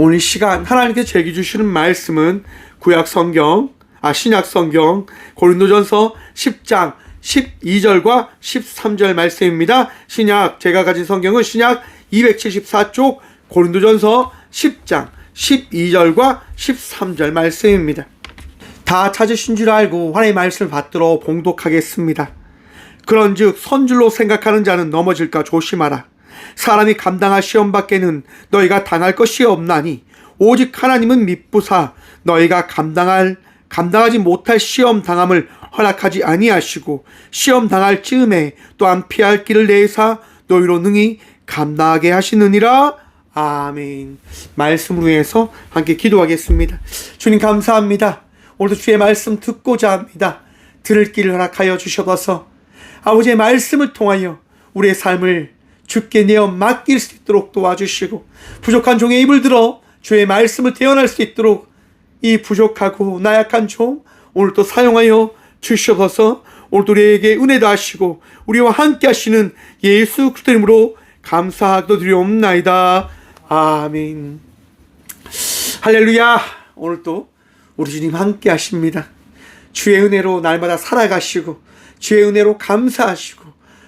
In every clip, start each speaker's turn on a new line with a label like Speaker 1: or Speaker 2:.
Speaker 1: 오늘 시간 하나님께서 제게 주시는 말씀은 신약 성경 고린도전서 10장 12절과 13절 말씀입니다. 제가 가진 성경은 신약 274쪽 고린도전서 10장 12절과 13절 말씀입니다. 다 찾으신 줄 알고 하나님의 말씀을 받들어 봉독하겠습니다. 그런즉 선줄로 생각하는 자는 넘어질까 조심하라. 사람이 감당할 시험 밖에는 너희가 당할 것이 없나니 오직 하나님은 미쁘사 너희가 감당하지 못할 시험 당함을 허락하지 아니하시고 시험 당할 즈음에 또한 피할 길을 내사 너희로 능히 감당하게 하시느니라. 아멘. 말씀을 위해서 함께 기도하겠습니다. 주님 감사합니다. 오늘도 주의 말씀 듣고자 합니다. 들을 길을 허락하여 주셔서 아버지의 말씀을 통하여 우리의 삶을 주께 내어 맡길 수 있도록 도와주시고 부족한 종의 입을 들어 주의 말씀을 대언할 수 있도록 이 부족하고 나약한 종 오늘도 사용하여 주셔서 오늘도 우리에게 은혜도 하시고 우리와 함께 하시는 예수 그리스도 이름으로 감사하기도 드리옵나이다. 아멘. 할렐루야. 오늘도 우리 주님 함께 하십니다. 주의 은혜로 날마다 살아가시고 주의 은혜로 감사하시고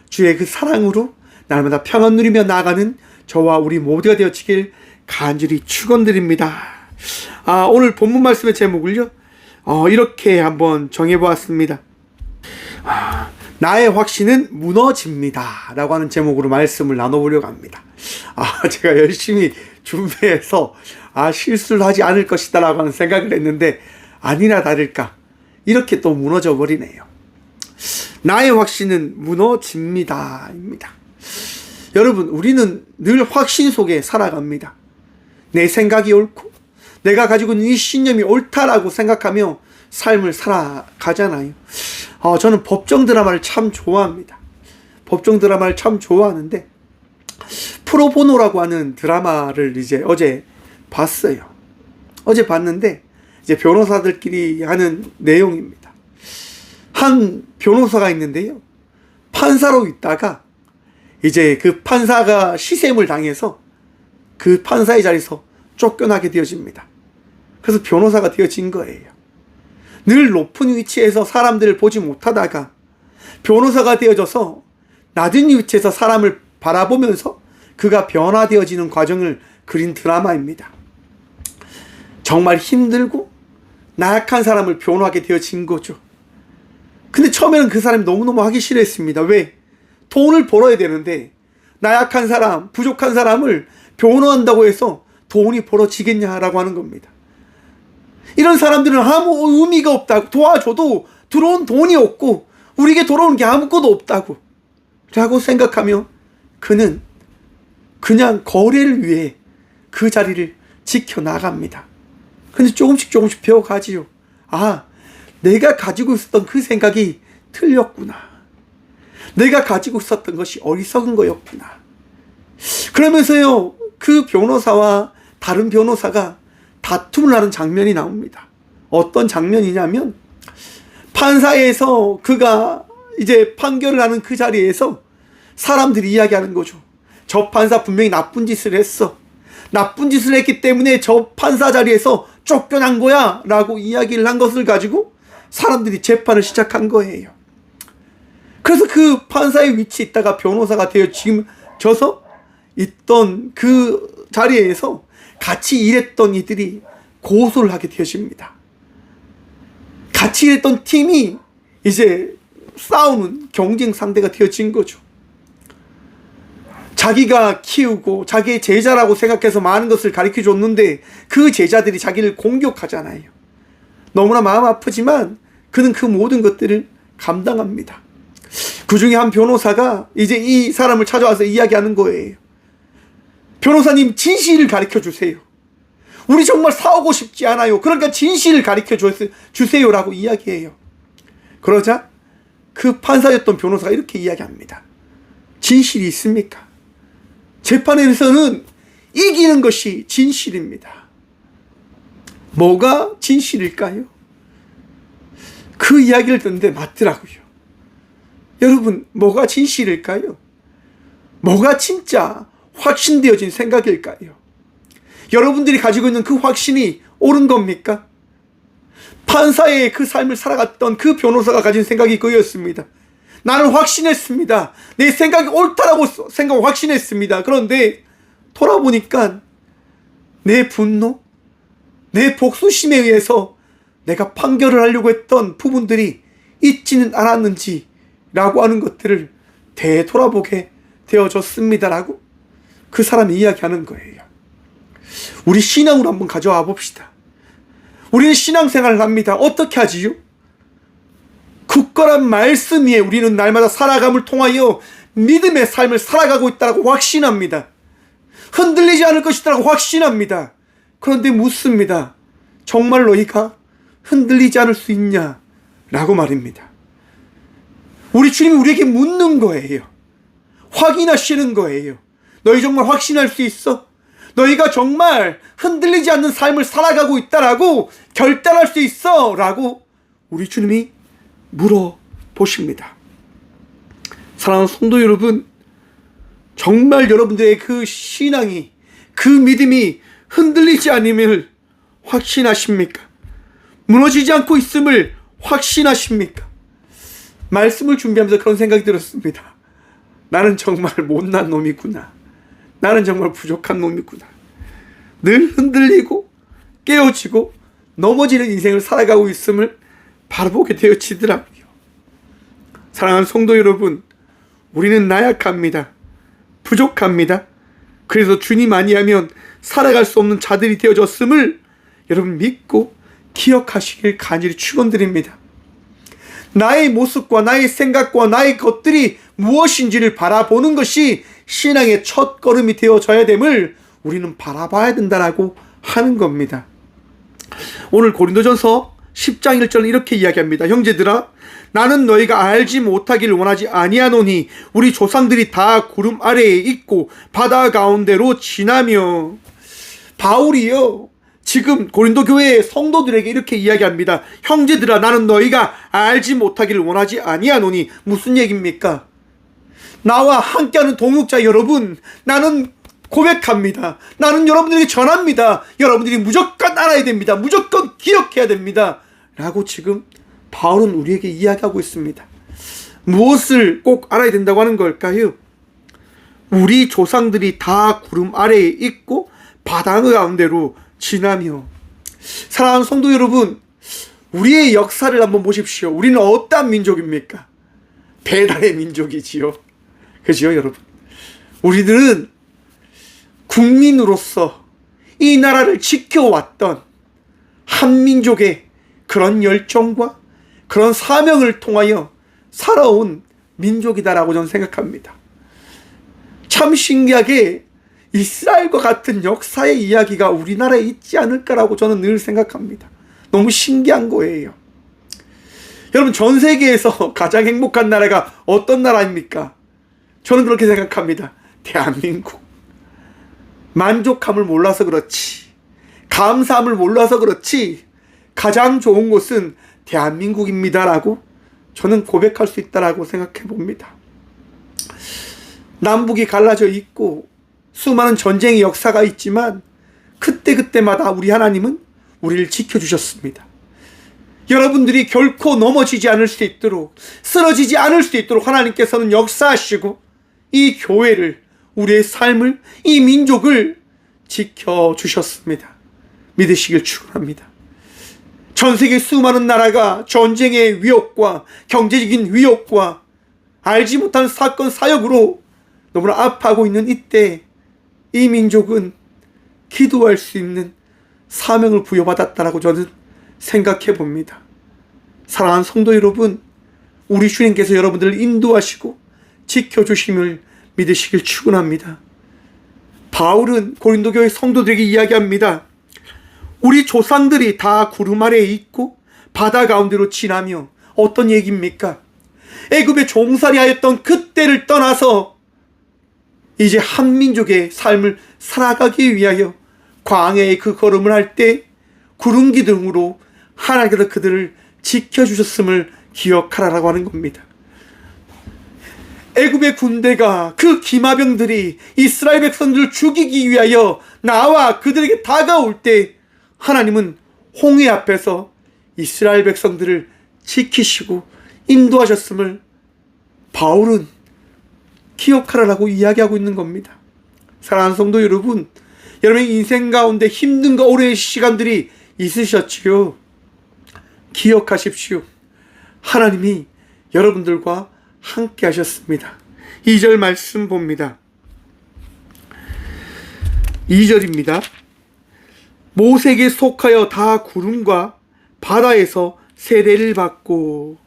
Speaker 1: 주의 그 사랑으로 날마다 평안 누리며 나아가는 저와 우리 모두가 되어지길 간절히 축원드립니다. 오늘 본문 말씀의 제목을요 이렇게 한번 정해보았습니다. 나의 확신은 무너집니다 라고 하는 제목으로 말씀을 나눠보려고 합니다. 제가 열심히 준비해서 실수를 하지 않을 것이다 라고 하는 생각을 했는데 아니나 다를까 이렇게 또 무너져 버리네요. 나의 확신은 무너집니다 입니다. 여러분, 우리는 늘 확신 속에 살아갑니다. 내 생각이 옳고 내가 가지고 있는 이 신념이 옳다라고 생각하며 삶을 살아가잖아요. 저는 법정 드라마를 참 좋아합니다. 법정 드라마를 참 좋아하는데 프로보노라고 하는 드라마를 어제 봤어요. 어제 봤는데 이제 변호사들끼리 하는 내용입니다. 한 변호사가 있는데요. 판사로 있다가 이제 그 판사가 시샘을 당해서 그 판사의 자리에서 쫓겨나게 되어집니다. 그래서 변호사가 되어진 거예요. 늘 높은 위치에서 사람들을 보지 못하다가 변호사가 되어져서 낮은 위치에서 사람을 바라보면서 그가 변화되어지는 과정을 그린 드라마입니다. 정말 힘들고 나약한 사람을 변호하게 되어진 거죠. 근데 처음에는 그 사람이 너무너무 하기 싫어했습니다. 왜? 돈을 벌어야 되는데 나약한 사람, 부족한 사람을 변호한다고 해서 돈이 벌어지겠냐라고 하는 겁니다. 이런 사람들은 아무 의미가 없다고, 도와줘도 들어온 돈이 없고 우리에게 돌아오는 게 아무것도 없다고 라고 생각하며 그는 그냥 거래를 위해 그 자리를 지켜나갑니다. 근데 조금씩 배워가지요. 내가 가지고 있었던 그 생각이 틀렸구나. 내가 가지고 있었던 것이 어리석은 거였구나. 그러면서요, 그 변호사와 다른 변호사가 다툼을 하는 장면이 나옵니다. 어떤 장면이냐면 판사에서 그가 이제 판결을 하는 그 자리에서 사람들이 이야기하는 거죠. 저 판사 분명히 나쁜 짓을 했어. 나쁜 짓을 했기 때문에 저 판사 자리에서 쫓겨난 거야 라고 이야기를 한 것을 가지고 사람들이 재판을 시작한 거예요. 그래서 그 판사의 위치에 있다가 변호사가 되어져서 있던 그 자리에서 같이 일했던 이들이 고소를 하게 되어집니다. 같이 일했던 팀이 이제 싸우는 경쟁 상대가 되어진 거죠. 자기가 키우고 자기의 제자라고 생각해서 많은 것을 가르쳐 줬는데 그 제자들이 자기를 공격하잖아요. 너무나 마음 아프지만 그는 그 모든 것들을 감당합니다. 그 중에 한 변호사가 이제 이 사람을 찾아와서 이야기하는 거예요. 변호사님, 진실을 가르쳐 주세요. 우리 정말 싸우고 싶지 않아요. 그러니까 진실을 가르쳐 주세요라고 이야기해요. 그러자 그 판사였던 변호사가 이렇게 이야기합니다. 진실이 있습니까? 재판에서는 이기는 것이 진실입니다. 뭐가 진실일까요? 그 이야기를 듣는데 맞더라고요. 여러분, 뭐가 진실일까요? 뭐가 진짜 확신되어진 생각일까요? 여러분들이 가지고 있는 그 확신이 옳은 겁니까? 판사의 그 삶을 살아갔던 그 변호사가 가진 생각이 그였습니다. 나는 확신했습니다. 내 생각이 옳다라고 확신했습니다. 그런데 돌아보니까 내 분노, 내 복수심에 의해서 내가 판결을 하려고 했던 부분들이 있지는 않았는지 라고 하는 것들을 되돌아보게 되어졌습니다라고 그 사람이 이야기하는 거예요. 우리 신앙으로 한번 가져와 봅시다. 우리는 신앙생활을 합니다. 어떻게 하지요? 굳건한 말씀 위에 우리는 날마다 살아감을 통하여 믿음의 삶을 살아가고 있다고 확신합니다. 흔들리지 않을 것이라고 확신합니다. 그런데 묻습니다. 정말 너희가 흔들리지 않을 수 있냐? 라고 말입니다. 우리 주님이 우리에게 묻는 거예요. 확인하시는 거예요. 너희 정말 확신할 수 있어? 너희가 정말 흔들리지 않는 삶을 살아가고 있다라고 결단할 수 있어? 라고 우리 주님이 물어보십니다. 사랑하는 성도 여러분, 정말 여러분들의 그 신앙이, 그 믿음이 흔들리지 않음을 확신하십니까? 무너지지 않고 있음을 확신하십니까? 말씀을 준비하면서 그런 생각이 들었습니다. 나는 정말 못난 놈이구나. 나는 정말 부족한 놈이구나. 늘 흔들리고 깨어지고 넘어지는 인생을 살아가고 있음을 바라보게 되어지더라고요. 사랑하는 성도 여러분, 우리는 나약합니다. 부족합니다. 그래서 주님 아니하면 살아갈 수 없는 자들이 되어졌음을 여러분 믿고 기억하시길 간절히 축원드립니다. 나의 모습과 나의 생각과 나의 것들이 무엇인지를 바라보는 것이 신앙의 첫 걸음이 되어져야 됨을 우리는 바라봐야 된다라고 하는 겁니다. 오늘 고린도전서 10장 1절은 이렇게 이야기합니다. 형제들아, 나는 너희가 알지 못하기를 원하지 아니하노니 우리 조상들이 다 구름 아래에 있고 바다 가운데로 지나며. 바울이요, 지금 고린도 교회의 성도들에게 이렇게 이야기합니다. 형제들아, 나는 너희가 알지 못하기를 원하지 아니하노니. 무슨 얘기입니까? 나와 함께하는 동역자 여러분, 나는 고백합니다. 나는 여러분들에게 전합니다. 여러분들이 무조건 알아야 됩니다. 무조건 기억해야 됩니다. 라고 지금 바울은 우리에게 이야기하고 있습니다. 무엇을 꼭 알아야 된다고 하는 걸까요? 우리 조상들이 다 구름 아래에 있고 바다 가운데로 지나며. 사랑하는 성도 여러분, 우리의 역사를 한번 보십시오. 우리는 어떠한 민족입니까? 배달의 민족이지요. 그죠, 여러분? 우리들은 국민으로서 이 나라를 지켜왔던 한민족의 그런 열정과 그런 사명을 통하여 살아온 민족이다라고 저는 생각합니다. 참 신기하게 이스라엘과 같은 역사의 이야기가 우리나라에 있지 않을까라고 저는 늘 생각합니다. 너무 신기한 거예요. 여러분, 전 세계에서 가장 행복한 나라가 어떤 나라입니까? 저는 그렇게 생각합니다. 대한민국. 만족함을 몰라서 그렇지, 감사함을 몰라서 그렇지 가장 좋은 곳은 대한민국입니다라고 저는 고백할 수 있다라고 생각해 봅니다. 남북이 갈라져 있고 수많은 전쟁의 역사가 있지만 그때그때마다 우리 하나님은 우리를 지켜주셨습니다. 여러분들이 결코 넘어지지 않을 수 있도록, 쓰러지지 않을 수 있도록 하나님께서는 역사하시고 이 교회를, 우리의 삶을, 이 민족을 지켜주셨습니다. 믿으시길 축원합니다. 전 세계 수많은 나라가 전쟁의 위협과 경제적인 위협과 알지 못하는 사건 사역으로 너무나 아파하고 있는 이때 이 민족은 기도할 수 있는 사명을 부여받았다라고 저는 생각해 봅니다. 사랑하는 성도 여러분, 우리 주님께서 여러분들을 인도하시고 지켜주심을 믿으시길 축원합니다. 바울은 고린도 교회 성도들에게 이야기합니다. 우리 조상들이 다 구름 아래에 있고 바다 가운데로 지나며. 어떤 얘기입니까? 애굽에 종살이 하였던 그때를 떠나서 이제 한민족의 삶을 살아가기 위하여 광야의 그 걸음을 할 때 구름 기둥으로 하나님께서 그들을 지켜주셨음을 기억하라라고 하는 겁니다. 애굽의 군대가, 그 기마병들이 이스라엘 백성들을 죽이기 위하여 나와 그들에게 다가올 때 하나님은 홍해 앞에서 이스라엘 백성들을 지키시고 인도하셨음을 바울은 기억하라라고 이야기하고 있는 겁니다. 사랑하는 성도 여러분, 여러분의 인생 가운데 힘든가 어려운 시간들이 있으셨지요. 기억하십시오. 하나님이 여러분들과 함께 하셨습니다. 2절 말씀 봅니다. 2절입니다. 모세에게 속하여 다 구름과 바다에서 세례를 받고.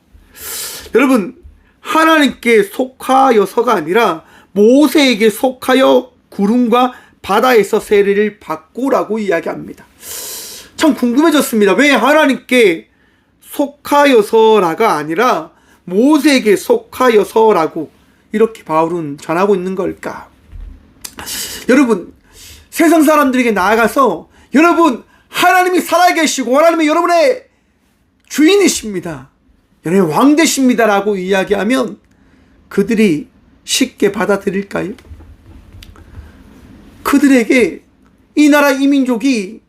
Speaker 1: 여러분, 하나님께 속하여서가 아니라 모세에게 속하여 구름과 바다에서 세례를 받고라고 이야기합니다. 참 궁금해졌습니다. 왜 하나님께 속하여서라가 아니라 모세에게 속하여서라고 이렇게 바울은 전하고 있는 걸까? 여러분, 세상 사람들에게 나아가서 여러분, 하나님이 살아계시고 하나님이 여러분의 주인이십니다, 여러분의 왕 되십니다 라고 이야기하면 그들이 쉽게 받아들일까요? 그들에게 이 나라 이 민족이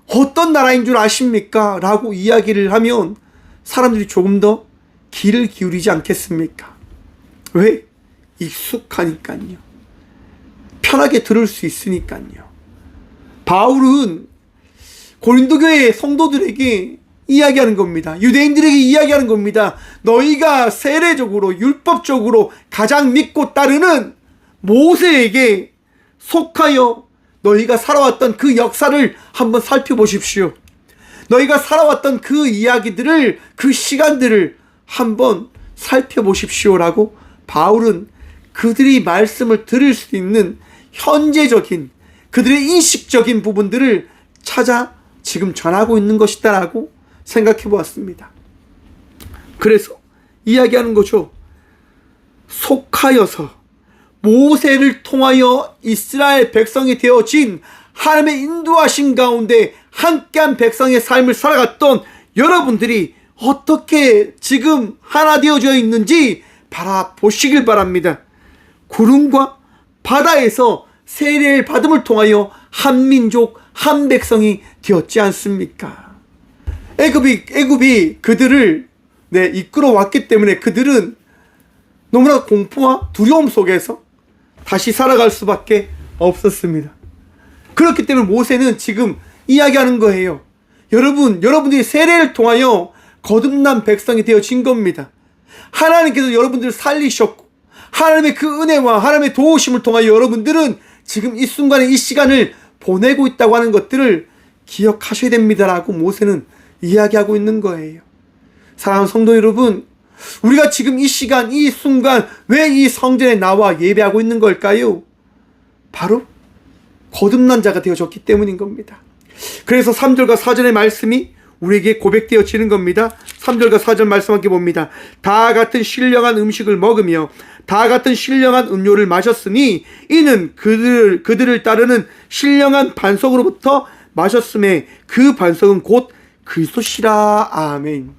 Speaker 1: 어떤 나라인 줄 아십니까? 라고 이야기를 하면 사람들이 조금 더 귀를 기울이지 않겠습니까? 왜? 익숙하니까요. 편하게 들을 수 있으니까요. 바울은 고린도 교회 성도들에게 이야기하는 겁니다. 유대인들에게 이야기하는 겁니다. 너희가 세례적으로 율법적으로 가장 믿고 따르는 모세에게 속하여 너희가 살아왔던 그 역사를 한번 살펴보십시오. 너희가 살아왔던 그 이야기들을, 그 시간들을 한번 살펴보십시오라고 바울은 그들이 말씀을 들을 수 있는 현재적인 그들의 인식적인 부분들을 찾아 지금 전하고 있는 것이다라고 생각해 보았습니다. 그래서 이야기하는 거죠. 속하여서 모세를 통하여 이스라엘 백성이 되어진 하나님의 인도하신 가운데 함께한 백성의 삶을 살아갔던 여러분들이 어떻게 지금 하나 되어져 있는지 바라보시길 바랍니다. 구름과 바다에서 세례를 받음을 통하여 한 민족, 한 백성이 되었지 않습니까? 애굽이 그들을 이끌어 왔기 때문에 그들은 너무나 공포와 두려움 속에서 다시 살아갈 수밖에 없었습니다. 그렇기 때문에 모세는 지금 이야기하는 거예요. 여러분들이 세례를 통하여 거듭난 백성이 되어진 겁니다. 하나님께서 여러분들을 살리셨고 하나님의 그 은혜와 하나님의 도우심을 통하여 여러분들은 지금 이 순간에 이 시간을 보내고 있다고 하는 것들을 기억하셔야 됩니다라고 모세는 이야기하고 있는 거예요. 사랑하는 성도 여러분, 우리가 지금 이 시간, 이 순간 왜 이 성전에 나와 예배하고 있는 걸까요? 바로 거듭난 자가 되어졌기 때문인 겁니다. 그래서 3절과 4절의 말씀이 우리에게 고백되어지는 겁니다. 3절과 4절 말씀 함께 봅니다. 다 같은 신령한 음식을 먹으며 다 같은 신령한 음료를 마셨으니 이는 그들을 따르는 신령한 반석으로부터 마셨음에 그 반석은 곧 그리스도시라. 아멘.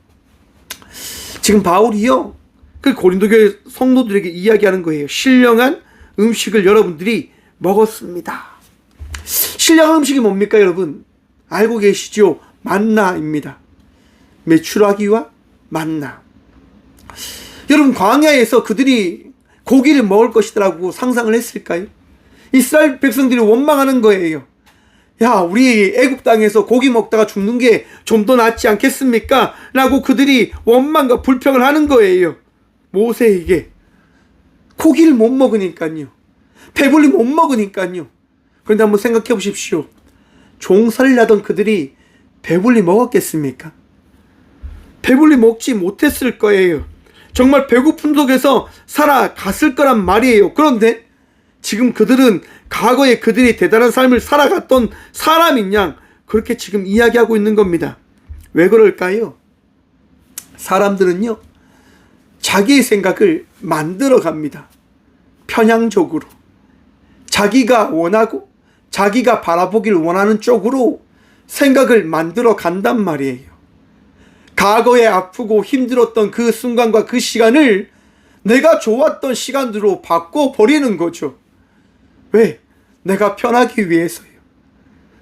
Speaker 1: 지금 바울이요, 그 고린도 교회 성도들에게 이야기하는 거예요. 신령한 음식을 여러분들이 먹었습니다. 신령한 음식이 뭡니까 여러분? 알고 계시죠? 만나입니다. 메추라기와 만나. 여러분, 광야에서 그들이 고기를 먹을 것이라고 상상을 했을까요? 이스라엘 백성들이 원망하는 거예요. 야, 우리 애굽 땅에서 고기 먹다가 죽는 게 좀 더 낫지 않겠습니까? 라고 그들이 원망과 불평을 하는 거예요. 모세에게. 고기를 못 먹으니까요. 배불리 못 먹으니까요. 그런데 한번 생각해 보십시오. 종살이를 하던 그들이 배불리 먹었겠습니까? 배불리 먹지 못했을 거예요. 정말 배고픔 속에서 살아갔을 거란 말이에요. 그런데 지금 그들은 과거에 그들이 대단한 삶을 살아갔던 사람인 양 그렇게 지금 이야기하고 있는 겁니다. 왜 그럴까요? 사람들은요, 자기의 생각을 만들어 갑니다. 편향적으로. 자기가 원하고 자기가 바라보길 원하는 쪽으로 생각을 만들어 간단 말이에요. 과거에 아프고 힘들었던 그 순간과 그 시간을 내가 좋았던 시간으로 바꿔버리는 거죠. 왜? 내가 편하기 위해서요.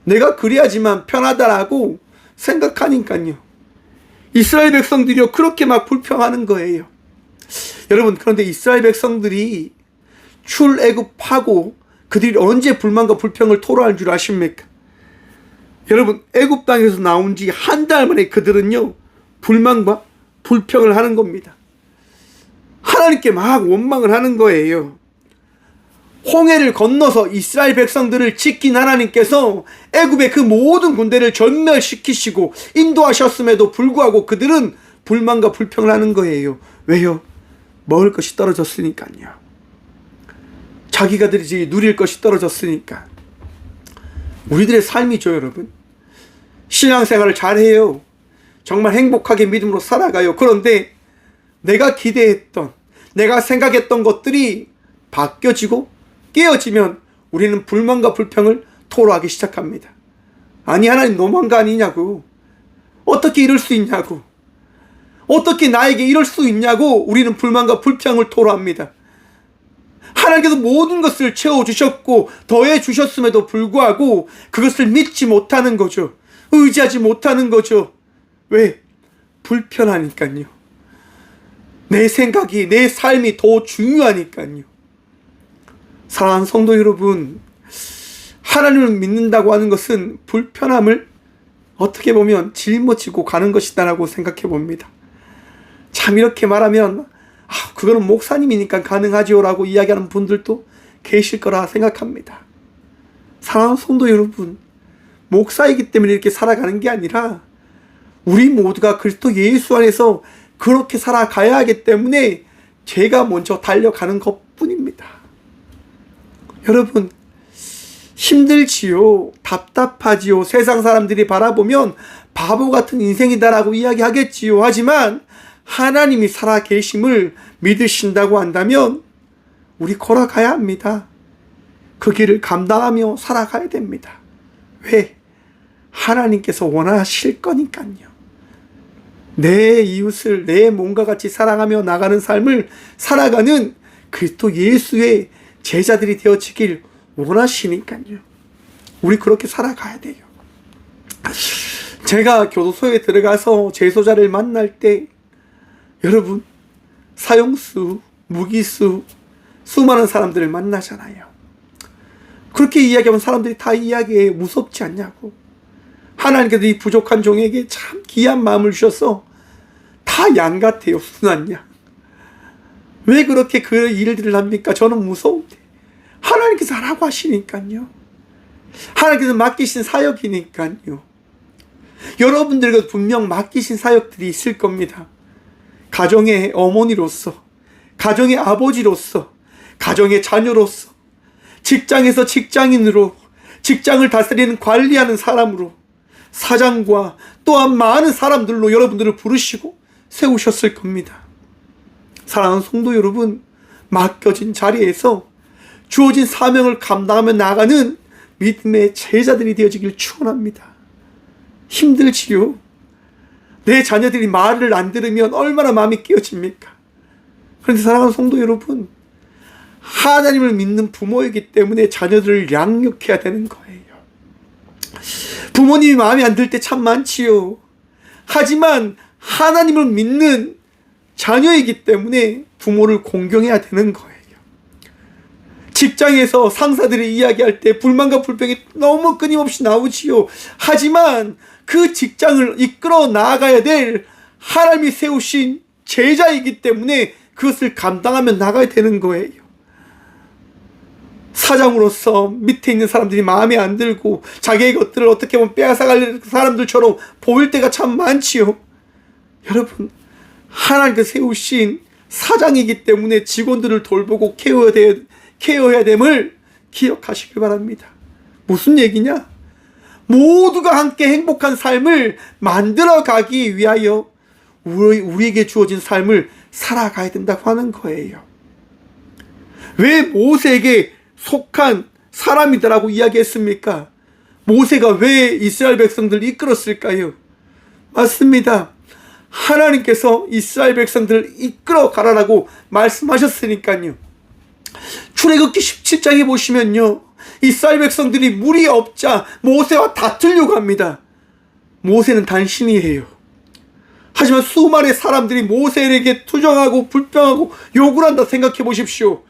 Speaker 1: 내가 그래야지만 편하다라고 생각하니까요. 이스라엘 백성들이요, 그렇게 막 불평하는 거예요. 여러분, 그런데 이스라엘 백성들이 출애굽하고 그들이 언제 불만과 불평을 토로할 줄 아십니까? 여러분, 애굽 땅에서 나온 지 한 달 만에 그들은요, 불만과 불평을 하는 겁니다. 하나님께 막 원망을 하는 거예요. 홍해를 건너서 이스라엘 백성들을 지킨 하나님께서 애굽의 그 모든 군대를 전멸시키시고 인도하셨음에도 불구하고 그들은 불만과 불평을 하는 거예요. 왜요? 먹을 것이 떨어졌으니까요. 자기가들이 누릴 것이 떨어졌으니까. 우리들의 삶이죠, 여러분. 신앙생활을 잘해요. 정말 행복하게 믿음으로 살아가요. 그런데 내가 기대했던, 내가 생각했던 것들이 바뀌어지고 깨어지면 우리는 불만과 불평을 토로하기 시작합니다. 아니, 하나님 너무한 거 아니냐고. 어떻게 이럴 수 있냐고. 어떻게 나에게 이럴 수 있냐고 우리는 불만과 불평을 토로합니다. 하나님께서 모든 것을 채워주셨고 더해주셨음에도 불구하고 그것을 믿지 못하는 거죠. 의지하지 못하는 거죠. 왜? 불편하니까요. 내 생각이, 내 삶이 더 중요하니까요. 사랑하는 성도 여러분, 하나님을 믿는다고 하는 것은 불편함을 어떻게 보면 짊어지고 가는 것이다라고 생각해 봅니다. 참 이렇게 말하면 그거는 목사님이니까 가능하지요 라고 이야기하는 분들도 계실 거라 생각합니다. 사랑하는 성도 여러분, 목사이기 때문에 이렇게 살아가는 게 아니라 우리 모두가 그리스도 예수 안에서 그렇게 살아가야 하기 때문에 제가 먼저 달려가는 것뿐입니다. 여러분, 힘들지요, 답답하지요, 세상 사람들이 바라보면 바보 같은 인생이다라고 이야기하겠지요. 하지만 하나님이 살아계심을 믿으신다고 한다면 우리 걸어가야 합니다. 그 길을 감당하며 살아가야 됩니다. 왜? 하나님께서 원하실 거니까요. 내 이웃을 내 몸과 같이 사랑하며 나가는 삶을 살아가는 그리스도 예수의 제자들이 되어지길 원하시니까요. 우리 그렇게 살아가야 돼요. 제가 교도소에 들어가서 재소자를 만날 때 여러분, 사형수, 무기수, 수많은 사람들을 만나잖아요. 그렇게 이야기하면 사람들이 다 이야기해요. 무섭지 않냐고. 하나님께서 이 부족한 종에게 참 귀한 마음을 주셔서 다 양 같아요. 순한 양. 왜 그렇게 그 일들을 합니까? 저는 무서운데 하나님께서 하라고 하시니까요. 하나님께서 맡기신 사역이니까요. 여러분들에게 분명 맡기신 사역들이 있을 겁니다. 가정의 어머니로서, 가정의 아버지로서, 가정의 자녀로서, 직장에서 직장인으로, 직장을 다스리는 관리하는 사람으로, 사장과 또한 많은 사람들로 여러분들을 부르시고 세우셨을 겁니다. 사랑하는 성도 여러분, 맡겨진 자리에서 주어진 사명을 감당하며 나가는 믿음의 제자들이 되어지길 축원합니다. 힘들지요. 내 자녀들이 말을 안 들으면 얼마나 마음이 깨어집니까? 그런데 사랑하는 성도 여러분, 하나님을 믿는 부모이기 때문에 자녀들을 양육해야 되는 거예요. 부모님이 마음에 안 들 때 참 많지요. 하지만 하나님을 믿는 자녀이기 때문에 부모를 공경해야 되는 거예요. 직장에서 상사들이 이야기할 때 불만과 불평이 너무 끊임없이 나오지요. 하지만 그 직장을 이끌어 나아가야 될 하나님이 세우신 제자이기 때문에 그것을 감당하며 나가야 되는 거예요. 사장으로서 밑에 있는 사람들이 마음에 안 들고 자기의 것들을 어떻게 보면 빼앗아갈 사람들처럼 보일 때가 참 많지요. 여러분, 하나님께서 세우신 사장이기 때문에 직원들을 돌보고 케어해야 됨을 기억하시길 바랍니다. 무슨 얘기냐? 모두가 함께 행복한 삶을 만들어가기 위하여 우리에게 주어진 삶을 살아가야 된다고 하는 거예요. 왜 모세에게 속한 사람이다라고 이야기했습니까? 모세가 왜 이스라엘 백성들을 이끌었을까요? 맞습니다. 하나님께서 이스라엘 백성들을 이끌어 가라라고 말씀하셨으니까요. 출애굽기 17장에 보시면요, 이스라엘 백성들이 물이 없자 모세와 다투려고 합니다. 모세는 단신이에요. 하지만 수많은 사람들이 모세에게 투정하고 불평하고 욕을 한다 생각해 보십시오.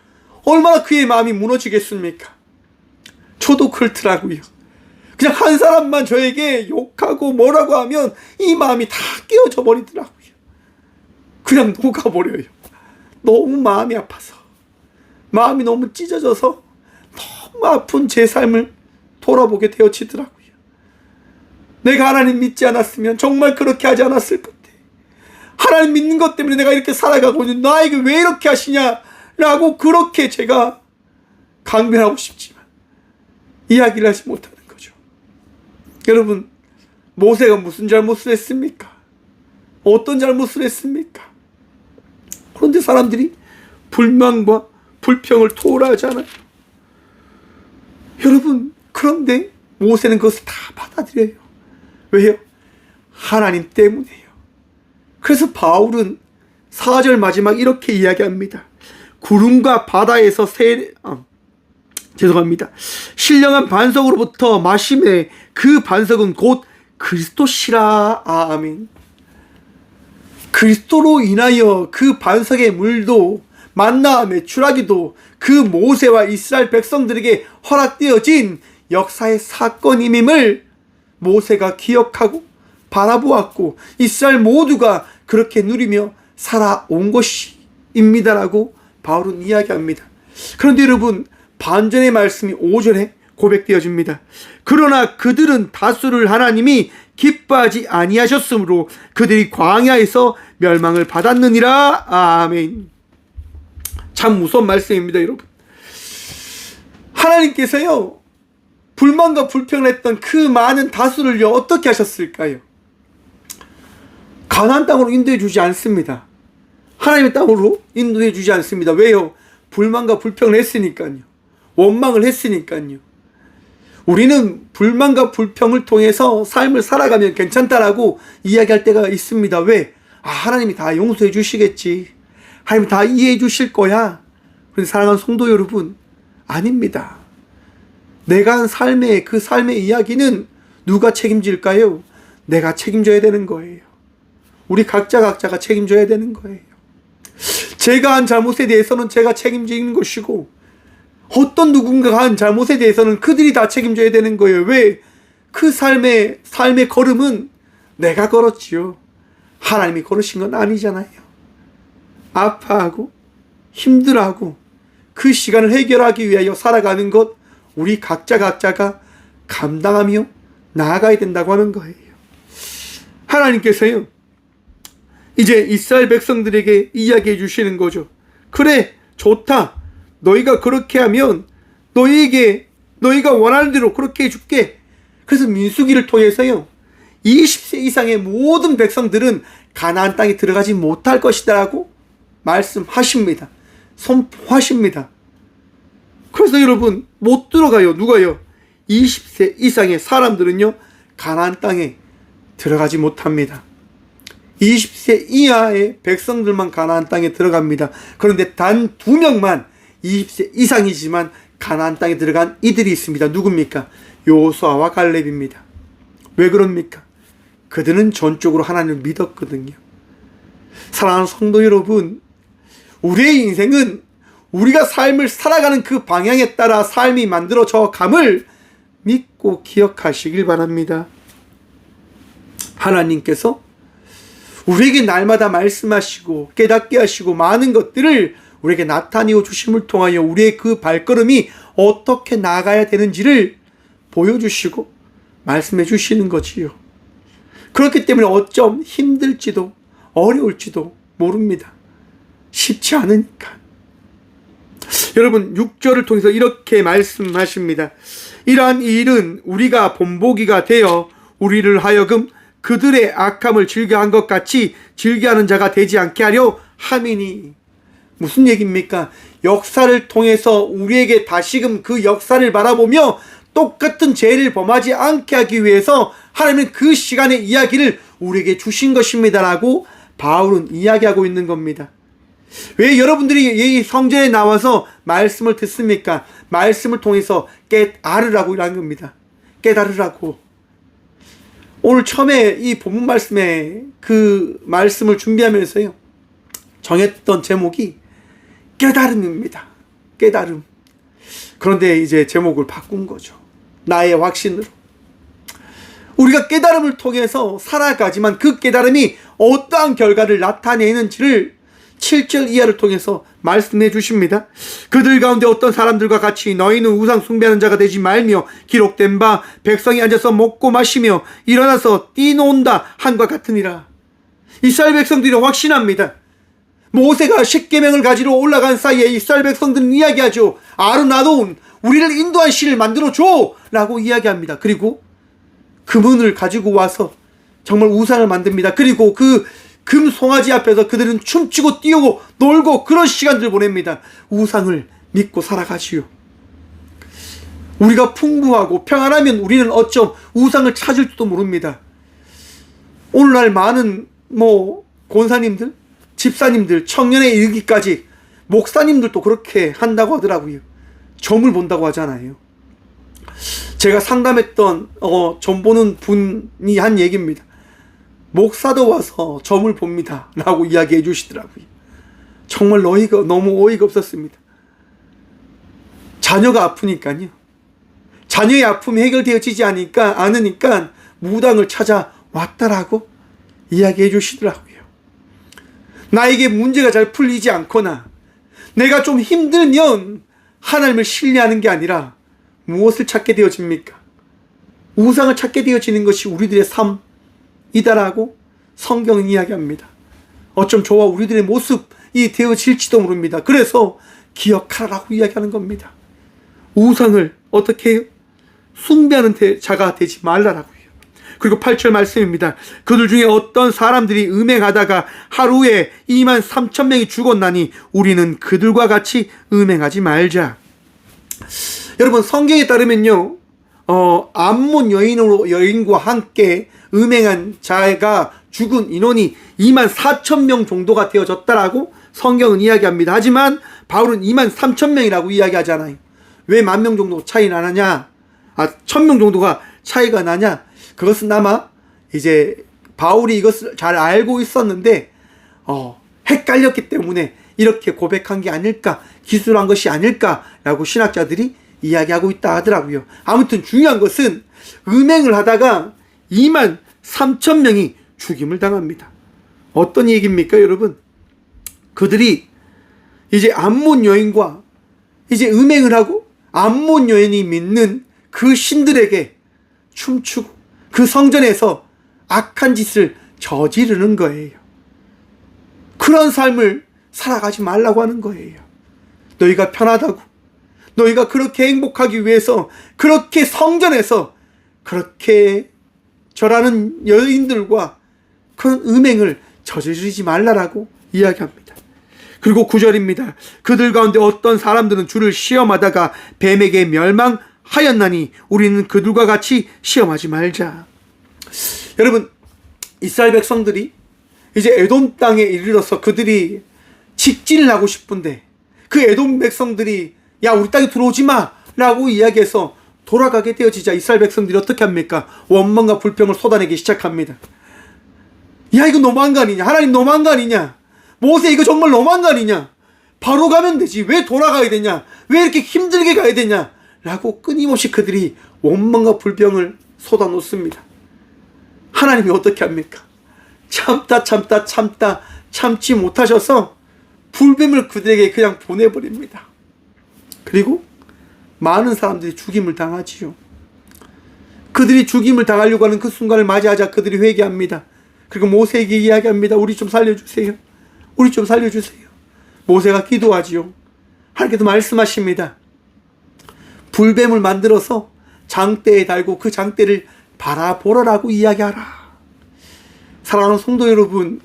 Speaker 1: 얼마나 그의 마음이 무너지겠습니까? 저도 그렇더라고요. 그냥 한 사람만 저에게 욕하고 뭐라고 하면 이 마음이 다 깨어져 버리더라고요. 그냥 녹아버려요. 너무 마음이 아파서, 마음이 너무 찢어져서 너무 아픈 제 삶을 돌아보게 되어지더라고요. 내가 하나님 믿지 않았으면 정말 그렇게 하지 않았을 건데, 하나님 믿는 것 때문에 내가 이렇게 살아가고 있는, 나에게 왜 이렇게 하시냐라고 그렇게 제가 강변하고 싶지만 이야기를 하지 못하는 거죠. 여러분, 모세가 무슨 잘못을 했습니까? 어떤 잘못을 했습니까? 그런데 사람들이 불만과 불평을 토로하잖아요. 여러분, 그런데 모세는 그것을 다 받아들여요. 왜요? 하나님 때문이에요. 그래서 바울은 4절 마지막 이렇게 이야기합니다. 구름과 바다에서 신령한 반석으로부터 마심에 그 반석은 곧 그리스도시라. 아멘. 그리스도로 인하여 그 반석의 물도 만나와 메추라기도 그 모세와 이스라엘 백성들에게 허락되어진 역사의 사건임을 모세가 기억하고 바라보았고 이스라엘 모두가 그렇게 누리며 살아온 것입니다라고 바울은 이야기합니다. 그런데 여러분, 반전의 말씀이 5절에 고백되어집니다. 그러나 그들은 다수를 하나님이 기뻐하지 아니하셨으므로 그들이 광야에서 멸망을 받았느니라. 아멘. 참 무서운 말씀입니다, 여러분. 하나님께서요, 불만과 불평을 했던 그 많은 다수를요, 어떻게 하셨을까요? 가나안 땅으로 인도해 주지 않습니다. 하나님의 땅으로 인도해 주지 않습니다. 왜요? 불만과 불평을 했으니까요. 원망을 했으니까요. 우리는 불만과 불평을 통해서 삶을 살아가면 괜찮다라고 이야기할 때가 있습니다. 왜? 하나님이 다 용서해 주시겠지. 하나님 다 이해해 주실 거야. 그런데 사랑하는 성도 여러분, 아닙니다. 내가 한 삶의 그 삶의 이야기는 누가 책임질까요? 내가 책임져야 되는 거예요. 우리 각자가 책임져야 되는 거예요. 제가 한 잘못에 대해서는 제가 책임지는 것이고, 어떤 누군가가 한 잘못에 대해서는 그들이 다 책임져야 되는 거예요. 왜? 그 삶의 걸음은 내가 걸었지요. 하나님이 걸으신 건 아니잖아요. 아파하고 힘들어하고 그 시간을 해결하기 위하여 살아가는 것, 우리 각자가 감당하며 나아가야 된다고 하는 거예요. 하나님께서요, 이제 이스라엘 백성들에게 이야기해 주시는 거죠. 그래, 좋다. 너희가 그렇게 하면 너희가 원하는 대로 그렇게 해줄게. 그래서 민수기를 통해서요, 20세 이상의 모든 백성들은 가나안 땅에 들어가지 못할 것이다라고 말씀하십니다. 선포하십니다. 그래서 여러분, 못 들어가요. 누가요? 20세 이상의 사람들은요, 가나안 땅에 들어가지 못합니다. 20세 이하의 백성들만 가나안 땅에 들어갑니다. 그런데 단 2명만 20세 이상이지만 가나안 땅에 들어간 이들이 있습니다. 누굽니까? 여호수아와 갈렙입니다. 왜 그럽니까? 그들은 전적으로 하나님을 믿었거든요. 사랑하는 성도 여러분, 우리의 인생은 우리가 삶을 살아가는 그 방향에 따라 삶이 만들어져 감을 믿고 기억하시길 바랍니다. 하나님께서 우리에게 날마다 말씀하시고 깨닫게 하시고 많은 것들을 우리에게 나타내어 주심을 통하여 우리의 그 발걸음이 어떻게 나아가야 되는지를 보여주시고 말씀해 주시는 거지요. 그렇기 때문에 어쩜 힘들지도 어려울지도 모릅니다. 쉽지 않으니까. 여러분, 6절을 통해서 이렇게 말씀하십니다. 이러한 일은 우리가 본보기가 되어 우리를 하여금 그들의 악함을 즐겨한 것 같이 즐겨하는 자가 되지 않게 하려 함이니. 무슨 얘기입니까? 역사를 통해서 우리에게 다시금 그 역사를 바라보며 똑같은 죄를 범하지 않게 하기 위해서 하나님은 그 시간의 이야기를 우리에게 주신 것입니다라고 바울은 이야기하고 있는 겁니다. 왜 여러분들이 이 성전에 나와서 말씀을 듣습니까? 말씀을 통해서 깨달으라고 한 겁니다. 깨달으라고. 오늘 처음에 이 본문 말씀에 그 말씀을 준비하면서요, 정했던 제목이 깨달음입니다. 깨달음. 그런데 이제 제목을 바꾼 거죠. 나의 확신으로. 우리가 깨달음을 통해서 살아가지만 그 깨달음이 어떠한 결과를 나타내는지를 7절 이하를 통해서 말씀해 주십니다. 그들 가운데 어떤 사람들과 같이 너희는 우상 숭배하는 자가 되지 말며 기록된 바 백성이 앉아서 먹고 마시며 일어나서 뛰노온다 한과 같으니라. 이스라엘 백성들이 확신합니다. 모세가 십계명을 가지러 올라간 사이에 이스라엘 백성들은 이야기하죠. 아르나돈, 우리를 인도한 신을 만들어줘! 라고 이야기합니다. 그리고 금은을 가지고 와서 정말 우상을 만듭니다. 그리고 그 금 송아지 앞에서 그들은 춤추고 뛰고 놀고 그런 시간들을 보냅니다. 우상을 믿고 살아가지요. 우리가 풍부하고 평안하면 우리는 어쩜 우상을 찾을지도 모릅니다. 오늘날 많은 권사님들, 집사님들, 청년에 이르기까지 목사님들도 그렇게 한다고 하더라고요. 점을 본다고 하잖아요. 제가 상담했던 점 보는 분이 한 얘기입니다. 목사도 와서 점을 봅니다 라고 이야기해 주시더라고요. 정말 너무 어이가 없었습니다. 자녀가 아프니까요, 자녀의 아픔이 해결되어지지 않으니까 무당을 찾아왔다라고 이야기해 주시더라고요. 나에게 문제가 잘 풀리지 않거나 내가 좀 힘들면 하나님을 신뢰하는 게 아니라 무엇을 찾게 되어집니까? 우상을 찾게 되어지는 것이 우리들의 삶이다라고 성경은 이야기합니다. 어쩜 저와 우리들의 모습이 되어질지도 모릅니다. 그래서 기억하라고 이야기하는 겁니다. 우상을 어떻게 해요? 숭배하는 자가 되지 말라라고요. 그리고 8절 말씀입니다. 그들 중에 어떤 사람들이 음행하다가 하루에 23,000명이 죽었나니 우리는 그들과 같이 음행하지 말자. 여러분, 성경에 따르면요, 암몬 여인과 함께 음행한 자가 죽은 인원이 24,000명 정도가 되어졌다라고 성경은 이야기합니다. 하지만 바울은 23,000명이라고 이야기하잖아요. 왜 10,000명 정도 차이 나느냐? 1,000명 정도가 차이가 나냐? 그것은 아마 이제 바울이 이것을 잘 알고 있었는데 헷갈렸기 때문에 이렇게 고백한 게 아닐까, 기술한 것이 아닐까라고 신학자들이 이야기하고 있다 하더라고요. 아무튼 중요한 것은 음행을 하다가 23,000명이 죽임을 당합니다. 어떤 얘기입니까, 여러분? 그들이 이제 암몬 여인과 이제 음행을 하고 암몬 여인이 믿는 그 신들에게 춤추고 그 성전에서 악한 짓을 저지르는 거예요. 그런 삶을 살아가지 말라고 하는 거예요. 너희가 편하다고, 너희가 그렇게 행복하기 위해서 그렇게 성전에서 그렇게 절하는 여인들과 그런 음행을 저지르지 말라라고 이야기합니다. 그리고 9절입니다. 그들 가운데 어떤 사람들은 주를 시험하다가 뱀에게 멸망하였나니 우리는 그들과 같이 시험하지 말자. 여러분, 이스라엘 백성들이 이제 에돔 땅에 이르러서 그들이 직진을 하고 싶은데 그 에돔 백성들이 야, 우리 땅에 들어오지 마 라고 이야기해서 돌아가게 되어지자 이스라엘 백성들이 어떻게 합니까? 원망과 불평을 쏟아내기 시작합니다. 야, 이거 너무한 거 아니냐? 하나님 너무한 거 아니냐? 모세, 이거 정말 너무한 거 아니냐? 바로 가면 되지, 왜 돌아가야 되냐? 왜 이렇게 힘들게 가야 되냐? 라고 끊임없이 그들이 원망과 불평을 쏟아놓습니다. 하나님이 어떻게 합니까? 참지 못하셔서 불뱀을 그들에게 그냥 보내버립니다. 그리고 많은 사람들이 죽임을 당하지요. 그들이 죽임을 당하려고 하는 그 순간을 맞이하자 그들이 회개합니다. 그리고 모세에게 이야기합니다. 우리 좀 살려주세요. 우리 좀 살려주세요. 모세가 기도하지요. 하나님께서 말씀하십니다. 불뱀을 만들어서 장대에 달고 그 장대를 바라보라라고 이야기하라. 사랑하는 성도 여러분,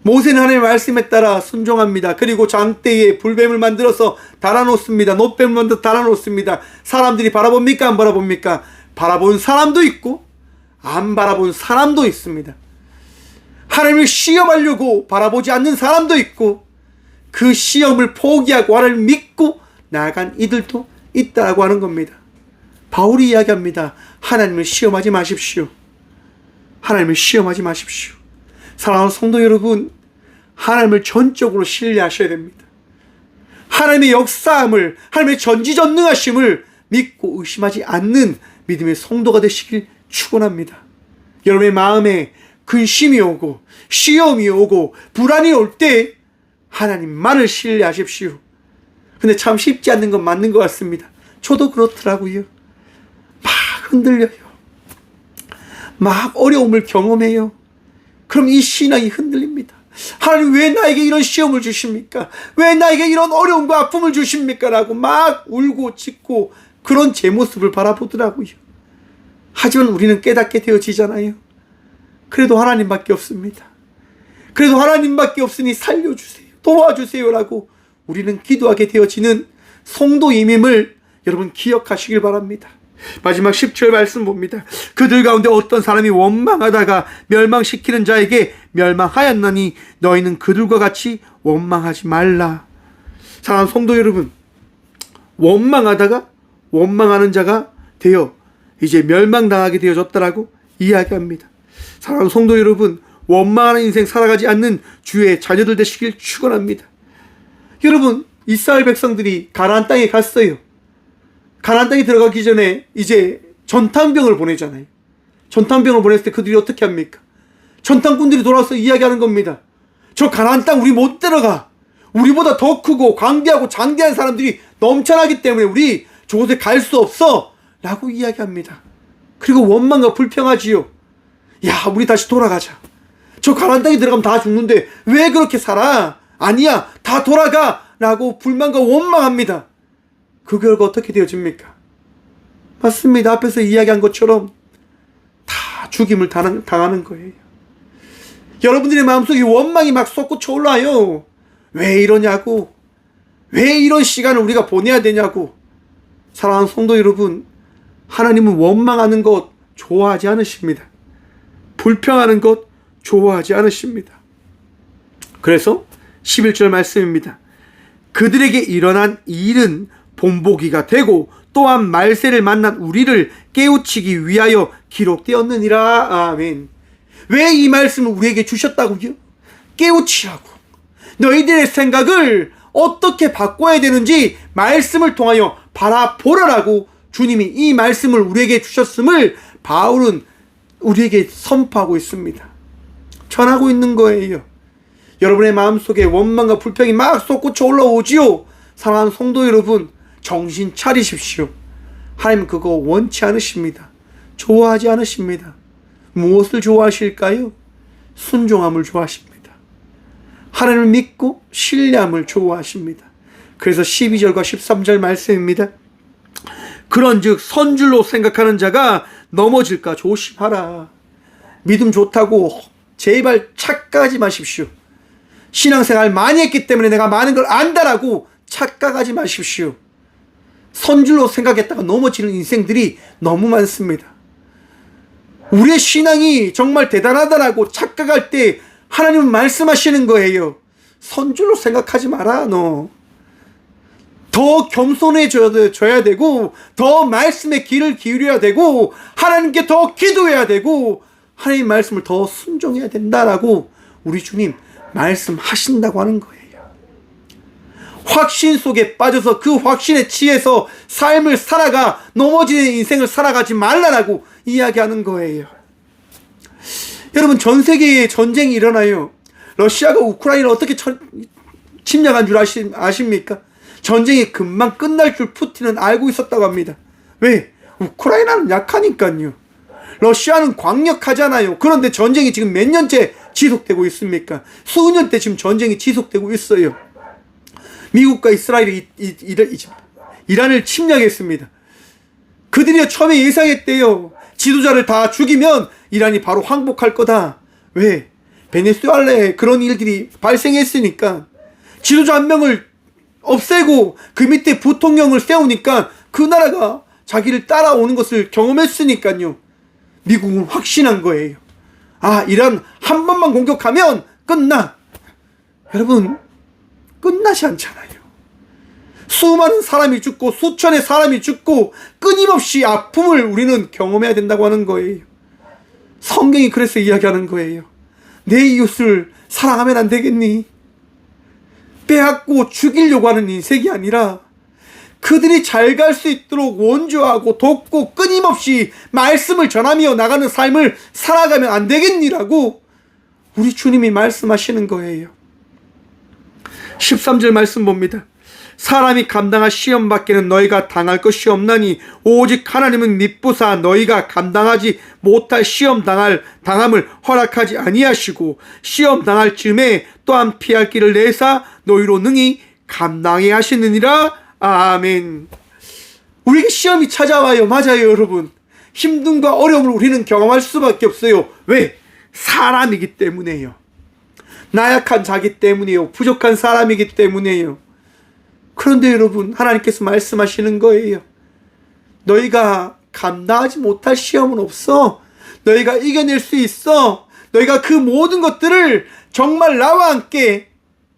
Speaker 1: 모세는 하나님의 말씀에 따라 순종합니다. 그리고 장대에 불뱀을 만들어서 달아놓습니다. 놋뱀을 만들어서 달아놓습니다. 사람들이 바라봅니까? 안 바라봅니까? 바라본 사람도 있고 안 바라본 사람도 있습니다. 하나님을 시험하려고 바라보지 않는 사람도 있고, 그 시험을 포기하고 하나님을 믿고 나아간 이들도 있다고 하는 겁니다. 바울이 이야기합니다. 하나님을 시험하지 마십시오. 하나님을 시험하지 마십시오. 사랑하는 성도 여러분, 하나님을 전적으로 신뢰하셔야 됩니다. 하나님의 역사함을, 하나님의 전지전능하심을 믿고 의심하지 않는 믿음의 성도가 되시길 축원합니다. 여러분의 마음에 근심이 오고 시험이 오고 불안이 올 때 하나님만을 신뢰하십시오. 근데 참 쉽지 않는 건 맞는 것 같습니다. 저도 그렇더라고요. 막 흔들려요. 막 어려움을 경험해요. 그럼 이 신앙이 흔들립니다. 하나님 왜 나에게 이런 시험을 주십니까? 왜 나에게 이런 어려움과 아픔을 주십니까? 라고 막 울고 짖고 그런 제 모습을 바라보더라고요. 하지만 우리는 깨닫게 되어지잖아요. 그래도 하나님밖에 없습니다. 그래도 하나님밖에 없으니 살려주세요. 도와주세요. 라고 우리는 기도하게 되어지는 성도임임을 여러분 기억하시길 바랍니다. 마지막 10절 말씀 봅니다. 그들 가운데 어떤 사람이 원망하다가 멸망시키는 자에게 멸망하였나니 너희는 그들과 같이 원망하지 말라. 사랑하는 성도 여러분, 원망하다가 원망하는 자가 되어 이제 멸망당하게 되어졌다라고 이야기합니다. 사랑하는 성도 여러분, 원망하는 인생 살아가지 않는 주의 자녀들 되시길 축원합니다. 여러분, 이스라엘 백성들이 가나안 땅에 갔어요. 가나안 땅에 들어가기 전에 이제 전탄병을 보내잖아요. 전탄병을 보냈을 때 그들이 어떻게 합니까? 전탄꾼들이 돌아와서 이야기하는 겁니다. 저 가나안 땅 우리 못 들어가. 우리보다 더 크고 광대하고 장대한 사람들이 넘쳐나기 때문에 우리 저곳에 갈 수 없어 라고 이야기합니다. 그리고 원망과 불평하지요. 야, 우리 다시 돌아가자. 저 가나안 땅에 들어가면 다 죽는데 왜 그렇게 살아? 아니야, 다 돌아가 라고 불만과 원망합니다. 그 결과 어떻게 되어집니까? 맞습니다. 앞에서 이야기한 것처럼 다 죽임을 당하는 거예요. 여러분들의 마음속에 원망이 막 솟구쳐 올라요. 왜 이러냐고, 왜 이런 시간을 우리가 보내야 되냐고. 사랑하는 성도 여러분, 하나님은 원망하는 것 좋아하지 않으십니다. 불평하는 것 좋아하지 않으십니다. 그래서 11절 말씀입니다. 그들에게 일어난 일은 본보기가 되고 또한 말세를 만난 우리를 깨우치기 위하여 기록되었느니라. 아멘. 왜 이 말씀을 우리에게 주셨다고요? 깨우치라고. 너희들의 생각을 어떻게 바꿔야 되는지 말씀을 통하여 바라보라라고 주님이 이 말씀을 우리에게 주셨음을 바울은 우리에게 선포하고 있습니다. 전하고 있는 거예요. 여러분의 마음속에 원망과 불평이 막 솟구쳐 올라오지요. 사랑하는 성도 여러분, 정신 차리십시오. 하나님 그거 원치 않으십니다. 좋아하지 않으십니다. 무엇을 좋아하실까요? 순종함을 좋아하십니다. 하나님을 믿고 신뢰함을 좋아하십니다. 그래서 12절과 13절 말씀입니다. 그런즉 선줄로 생각하는 자가 넘어질까 조심하라. 믿음 좋다고 제발 착각하지 마십시오. 신앙생활 많이 했기 때문에 내가 많은 걸 안다라고 착각하지 마십시오. 선줄로 생각했다가 넘어지는 인생들이 너무 많습니다. 우리의 신앙이 정말 대단하다라고 착각할 때 하나님은 말씀하시는 거예요. 선줄로 생각하지 마라. 너 더 겸손해져야 되고, 더 말씀에 귀를 기울여야 되고, 하나님께 더 기도해야 되고, 하나님 말씀을 더 순종해야 된다라고 우리 주님 말씀하신다고 하는 거예요. 확신 속에 빠져서 그 확신에 취해서 삶을 살아가 넘어지는 인생을 살아가지 말라라고 이야기하는 거예요. 여러분, 전 세계에 전쟁이 일어나요. 러시아가 우크라이나를 어떻게 침략한 줄 아십니까? 전쟁이 금방 끝날 줄 푸틴은 알고 있었다고 합니다. 왜? 우크라이나는 약하니까요. 러시아는 강력하잖아요. 그런데 전쟁이 지금 몇 년째 지속되고 있습니까? 수년째 지금 전쟁이 지속되고 있어요. 미국과 이스라엘이 이란을 침략했습니다. 그들이 처음에 예상했대요. 지도자를 다 죽이면 이란이 바로 항복할 거다. 왜? 베네수엘라에 그런 일들이 발생했으니까. 지도자 한 명을 없애고 그 밑에 부통령을 세우니까 그 나라가 자기를 따라오는 것을 경험했으니까요. 미국은 확신한 거예요. 아, 이란 한 번만 공격하면 끝나. 여러분, 끝나지 않잖아요. 수많은 사람이 죽고 수천의 사람이 죽고 끊임없이 아픔을 우리는 경험해야 된다고 하는 거예요. 성경이 그래서 이야기하는 거예요. 내 이웃을 사랑하면 안 되겠니? 빼앗고 죽이려고 하는 인생이 아니라 그들이 잘 갈 수 있도록 원조하고 돕고 끊임없이 말씀을 전하며 나가는 삶을 살아가면 안 되겠니라고 우리 주님이 말씀하시는 거예요. 13절 말씀 봅니다. 사람이 감당할 시험 밖에는 너희가 당할 것이 없나니 오직 하나님은 미쁘사 너희가 감당하지 못할 당함을 허락하지 아니하시고 시험 당할 즈음에 또한 피할 길을 내사 너희로 능히 감당해 하시느니라. 아멘. 우리에게 시험이 찾아와요. 맞아요, 여러분. 힘듦과 어려움을 우리는 경험할 수밖에 없어요. 왜? 사람이기 때문에요. 나약한 자기 때문이에요. 부족한 사람이기 때문이에요. 그런데 여러분, 하나님께서 말씀하시는 거예요. 너희가 감당하지 못할 시험은 없어. 너희가 이겨낼 수 있어. 너희가 그 모든 것들을 정말 나와 함께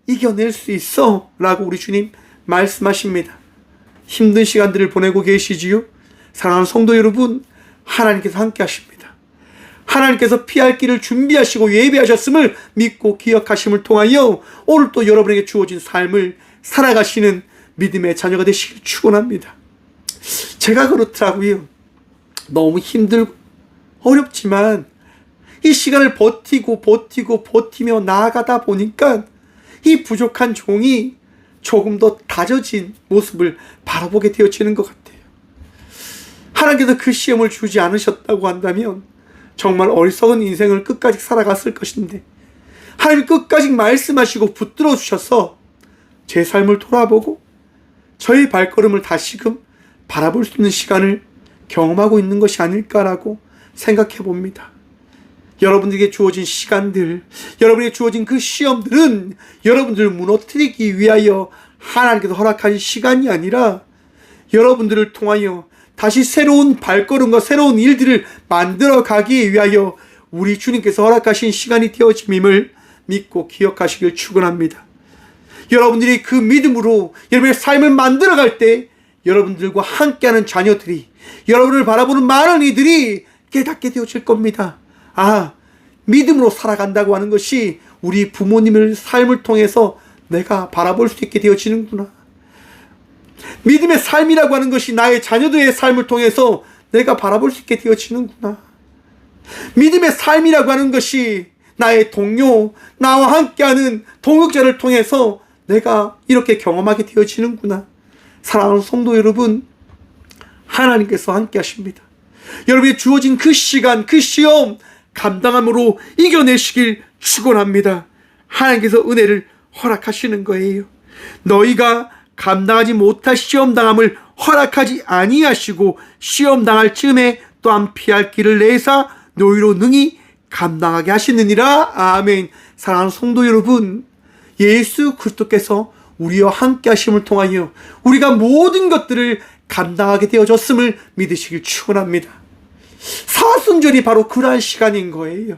Speaker 1: 이겨낼 수 있어 라고 우리 주님 말씀하십니다. 힘든 시간들을 보내고 계시지요? 사랑하는 성도 여러분, 하나님께서 함께 하십니다. 하나님께서 피할 길을 준비하시고 예비하셨음을 믿고 기억하심을 통하여 오늘 또 여러분에게 주어진 삶을 살아가시는 믿음의 자녀가 되시길 축원합니다. 제가 그렇더라고요. 너무 힘들고 어렵지만 이 시간을 버티며 나아가다 보니까 이 부족한 종이 조금 더 다져진 모습을 바라보게 되어지는 것 같아요. 하나님께서 그 시험을 주지 않으셨다고 한다면 정말 어리석은 인생을 끝까지 살아갔을 것인데 하나님 끝까지 말씀하시고 붙들어 주셔서 제 삶을 돌아보고 저의 발걸음을 다시금 바라볼 수 있는 시간을 경험하고 있는 것이 아닐까라고 생각해 봅니다. 여러분들에게 주어진 시간들, 여러분에게 주어진 그 시험들은 여러분들을 무너뜨리기 위하여 하나님께서 허락하신 시간이 아니라 여러분들을 통하여 다시 새로운 발걸음과 새로운 일들을 만들어 가기 위하여 우리 주님께서 허락하신 시간이 되어짐임을 믿고 기억하시길 축원합니다. 여러분들이 그 믿음으로 여러분의 삶을 만들어갈 때 여러분들과 함께하는 자녀들이, 여러분을 바라보는 많은 이들이 깨닫게 되어질 겁니다. 아, 믿음으로 살아간다고 하는 것이 우리 부모님의 삶을 통해서 내가 바라볼 수 있게 되어지는구나. 믿음의 삶이라고 하는 것이 나의 자녀들의 삶을 통해서 내가 바라볼 수 있게 되어지는구나. 믿음의 삶이라고 하는 것이 나의 동료, 나와 함께하는 동역자를 통해서 내가 이렇게 경험하게 되어지는구나. 사랑하는 성도 여러분, 하나님께서 함께 하십니다. 여러분이 주어진 그 시간, 그 시험 감당함으로 이겨내시길 축원합니다. 하나님께서 은혜를 허락하시는 거예요. 너희가 감당하지 못할 시험 당함을 허락하지 아니하시고 시험 당할 즈음에 또한 피할 길을 내사 너희로 능히 감당하게 하시느니라. 아멘. 사랑하는 성도 여러분, 예수 그리스도께서 우리와 함께 하심을 통하여 우리가 모든 것들을 감당하게 되어졌음을 믿으시길 축원합니다. 사순절이 바로 그러한 시간인 거예요.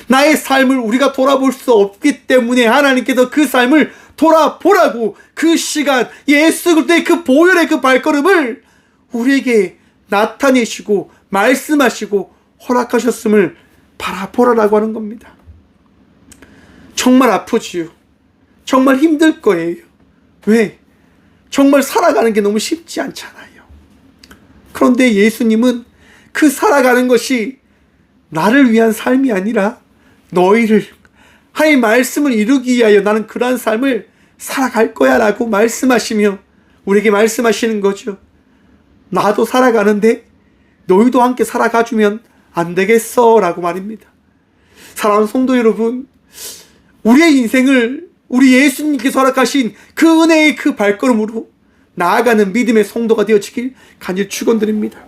Speaker 1: 나의 삶을 우리가 돌아볼 수 없기 때문에 하나님께서 그 삶을 돌아보라고 그 시간, 예수 그리스도의 그 보혈의 그 발걸음을 우리에게 나타내시고 말씀하시고 허락하셨음을 바라보라라고 하는 겁니다. 정말 아프지요. 정말 힘들 거예요. 왜? 정말 살아가는 게 너무 쉽지 않잖아요. 그런데 예수님은 그 살아가는 것이 나를 위한 삶이 아니라 너희를, 하나님의 말씀을 이루기 위하여 나는 그러한 삶을 살아갈 거야 라고 말씀하시며 우리에게 말씀하시는 거죠. 나도 살아가는데 너희도 함께 살아가주면 안 되겠어 라고 말입니다. 사랑하는 성도 여러분, 우리의 인생을 우리 예수님께서 허락하신 그 은혜의 그 발걸음으로 나아가는 믿음의 성도가 되어지길 간절히 축원드립니다.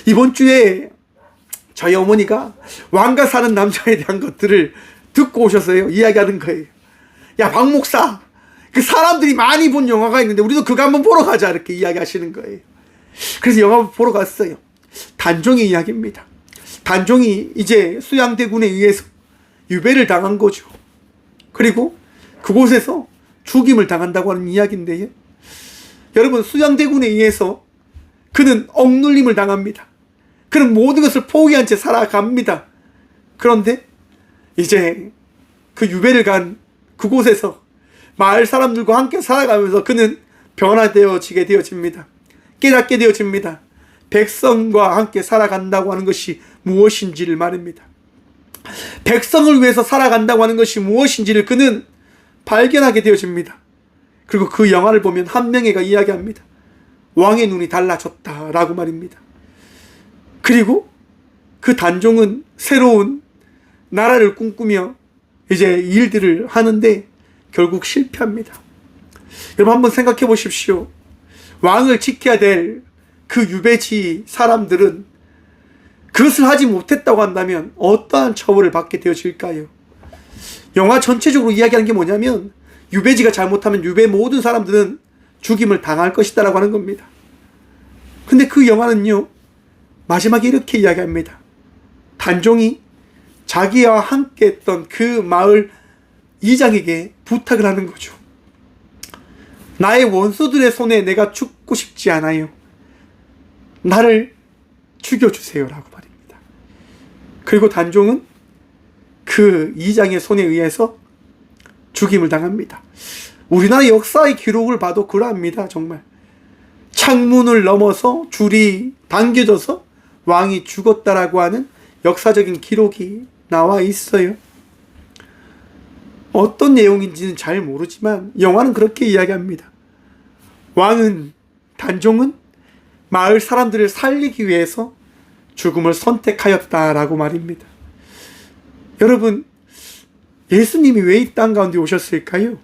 Speaker 1: 이번 주에 저희 어머니가 왕가 사는 남자에 대한 것들을 듣고 오셨어요. 이야기하는 거예요. 야, 박 목사, 그 사람들이 많이 본 영화가 있는데 우리도 그거 한번 보러 가자, 이렇게 이야기하시는 거예요. 그래서 영화 보러 갔어요. 단종의 이야기입니다. 단종이 이제 수양대군에 의해서 유배를 당한 거죠. 그리고 그곳에서 죽임을 당한다고 하는 이야기인데요. 여러분, 수양대군에 의해서 그는 억눌림을 당합니다. 그는 모든 것을 포기한 채 살아갑니다. 그런데 이제 그 유배를 간 그곳에서 마을 사람들과 함께 살아가면서 그는 변화되어지게 되어집니다. 깨닫게 되어집니다. 백성과 함께 살아간다고 하는 것이 무엇인지를 말입니다. 백성을 위해서 살아간다고 하는 것이 무엇인지를 그는 발견하게 되어집니다. 그리고 그 영화를 보면 한명회가 이야기합니다. 왕의 눈이 달라졌다라고 말입니다. 그리고 그 단종은 새로운 나라를 꿈꾸며 이제 일들을 하는데 결국 실패합니다. 여러분, 한번 생각해 보십시오. 왕을 지켜야 될 그 유배지 사람들은 그것을 하지 못했다고 한다면 어떠한 처벌을 받게 되어질까요? 영화 전체적으로 이야기하는 게 뭐냐면, 유배지가 잘못하면 유배 모든 사람들은 죽임을 당할 것이다 라고 하는 겁니다. 근데 그 영화는요, 마지막에 이렇게 이야기합니다. 단종이 자기와 함께 했던 그 마을 이장에게 부탁을 하는 거죠. 나의 원수들의 손에 내가 죽고 싶지 않아요. 나를 죽여주세요 라고 말입니다. 그리고 단종은 그 이장의 손에 의해서 죽임을 당합니다. 우리나라 역사의 기록을 봐도 그러합니다. 정말 창문을 넘어서 줄이 당겨져서 왕이 죽었다라고 하는 역사적인 기록이 나와 있어요. 어떤 내용인지는 잘 모르지만 영화는 그렇게 이야기합니다. 단종은 마을 사람들을 살리기 위해서 죽음을 선택하였다라고 말입니다. 여러분, 예수님이 왜 이 땅 가운데 오셨을까요?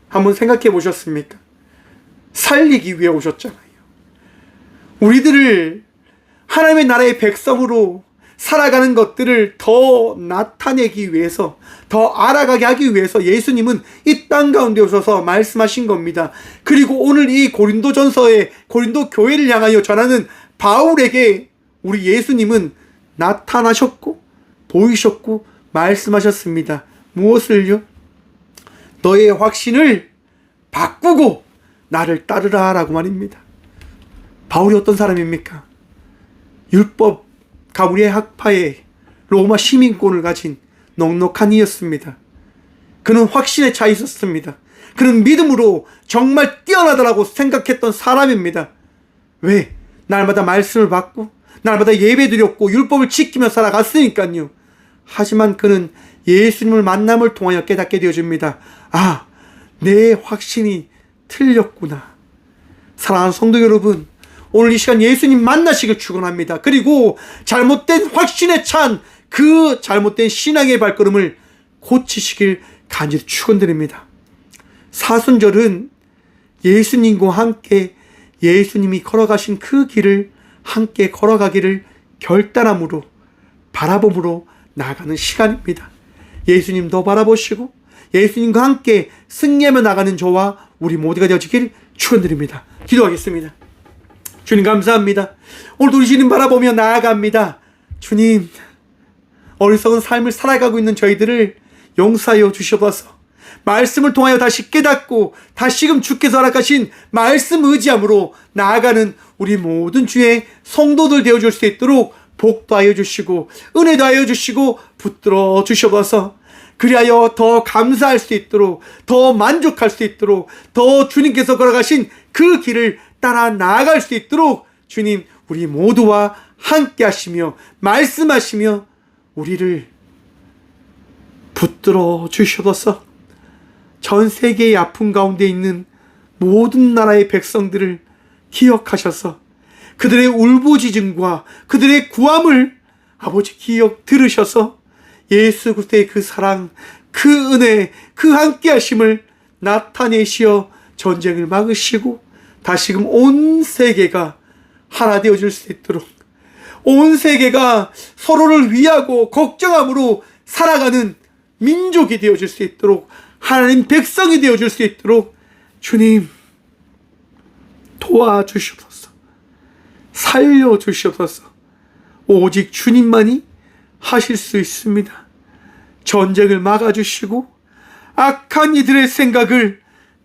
Speaker 1: 한번 생각해 보셨습니까? 살리기 위해 오셨잖아요. 우리들을 하나님의 나라의 백성으로 살아가는 것들을 더 나타내기 위해서, 더 알아가게 하기 위해서 예수님은 이 땅 가운데 오셔서 말씀하신 겁니다. 그리고 오늘 이 고린도전서의 고린도 교회를 향하여 전하는 바울에게 우리 예수님은 나타나셨고 보이셨고 말씀하셨습니다. 무엇을요? 너의 확신을 바꾸고 나를 따르라 라고 말입니다. 바울이 어떤 사람입니까? 율법 가브리엘 학파의 로마 시민권을 가진 넉넉한 이였습니다. 그는 확신에 차 있었습니다. 그는 믿음으로 정말 뛰어나다라고 생각했던 사람입니다. 왜? 날마다 말씀을 받고 날마다 예배드렸고 율법을 지키며 살아갔으니까요. 하지만 그는 예수님을 만남을 통하여 깨닫게 되어집니다. 아, 내 확신이 틀렸구나. 사랑하는 성도 여러분, 오늘 이 시간 예수님 만나시길 축원합니다. 그리고 잘못된 확신에 찬 그 잘못된 신앙의 발걸음을 고치시길 간절히 축원드립니다. 사순절은 예수님과 함께 예수님이 걸어가신 그 길을 함께 걸어가기를 결단함으로 바라봄으로 나아가는 시간입니다. 예수님도 바라보시고 예수님과 함께 승리하며 나가는 저와 우리 모두가 되어지길 축원드립니다. 기도하겠습니다. 주님 감사합니다. 오늘도 우리 주님 바라보며 나아갑니다. 주님, 어리석은 삶을 살아가고 있는 저희들을 용서하여 주시옵소서. 말씀을 통하여 다시 깨닫고 다시금 주께서 허락하신 말씀 의지함으로 나아가는 우리 모든 주의 성도들 되어줄 수 있도록 복도 하여 주시고 은혜도 하여 주시고 붙들어 주시옵소서. 그리하여 더 감사할 수 있도록, 더 만족할 수 있도록, 더 주님께서 걸어가신 그 길을 따라 나아갈 수 있도록 주님 우리 모두와 함께 하시며 말씀하시며 우리를 붙들어 주시옵소서. 전 세계의 아픔 가운데 있는 모든 나라의 백성들을 기억하셔서 그들의 울부짖음과 그들의 구함을 아버지 기억 들으셔서 예수 그리스도의 그 사랑, 그 은혜, 그 함께 하심을 나타내시어 전쟁을 막으시고 다시금 온 세계가 하나 되어질 수 있도록, 온 세계가 서로를 위하고 걱정함으로 살아가는 민족이 되어질 수 있도록, 하나님 백성이 되어질 수 있도록 주님 도와주시옵소서. 살려주시옵소서. 오직 주님만이 하실 수 있습니다. 전쟁을 막아주시고 악한 이들의 생각을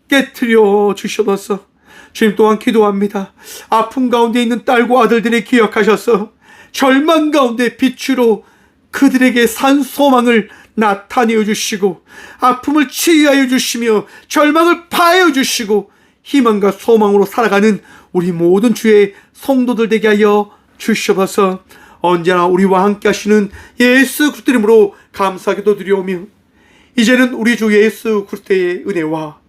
Speaker 1: 깨트려 주셔서 주님 또한 기도합니다. 아픔 가운데 있는 딸과 아들들을 기억하셔서 절망 가운데 빛으로 그들에게 산 소망을 나타내어 주시고 아픔을 치유하여 주시며 절망을 파헤어 주시고 희망과 소망으로 살아가는 우리 모든 주의 성도들 되게 하여 주셔서 언제나 우리와 함께 하시는 예수 그리스도 이름으로 감사하게도 드리오며 이제는 우리 주 예수 그리스도의 은혜와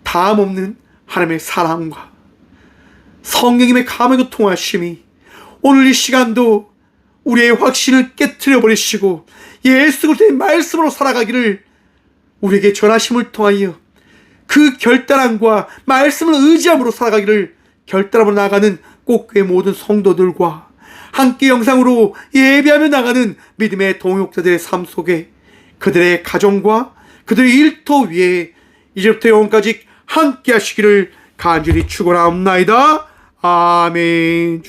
Speaker 1: 다음 없는 하나님의 사랑과 성령님의 감화가 통하심이 오늘 이 시간도 우리의 확신을 깨트려 버리시고 예수 그리스도의 말씀으로 살아가기를 우리에게 전하심을 통하여 그 결단함과 말씀을 의지함으로 살아가기를 결단함으로 나아가는 꼭교회 모든 성도들과 함께 영상으로 예배하며 나가는 믿음의 동역자들의 삶 속에 그들의 가정과 그들의 일터 위에 이제부터 영원까지 함께 하시기를 간절히 축원하옵나이다. 아멘.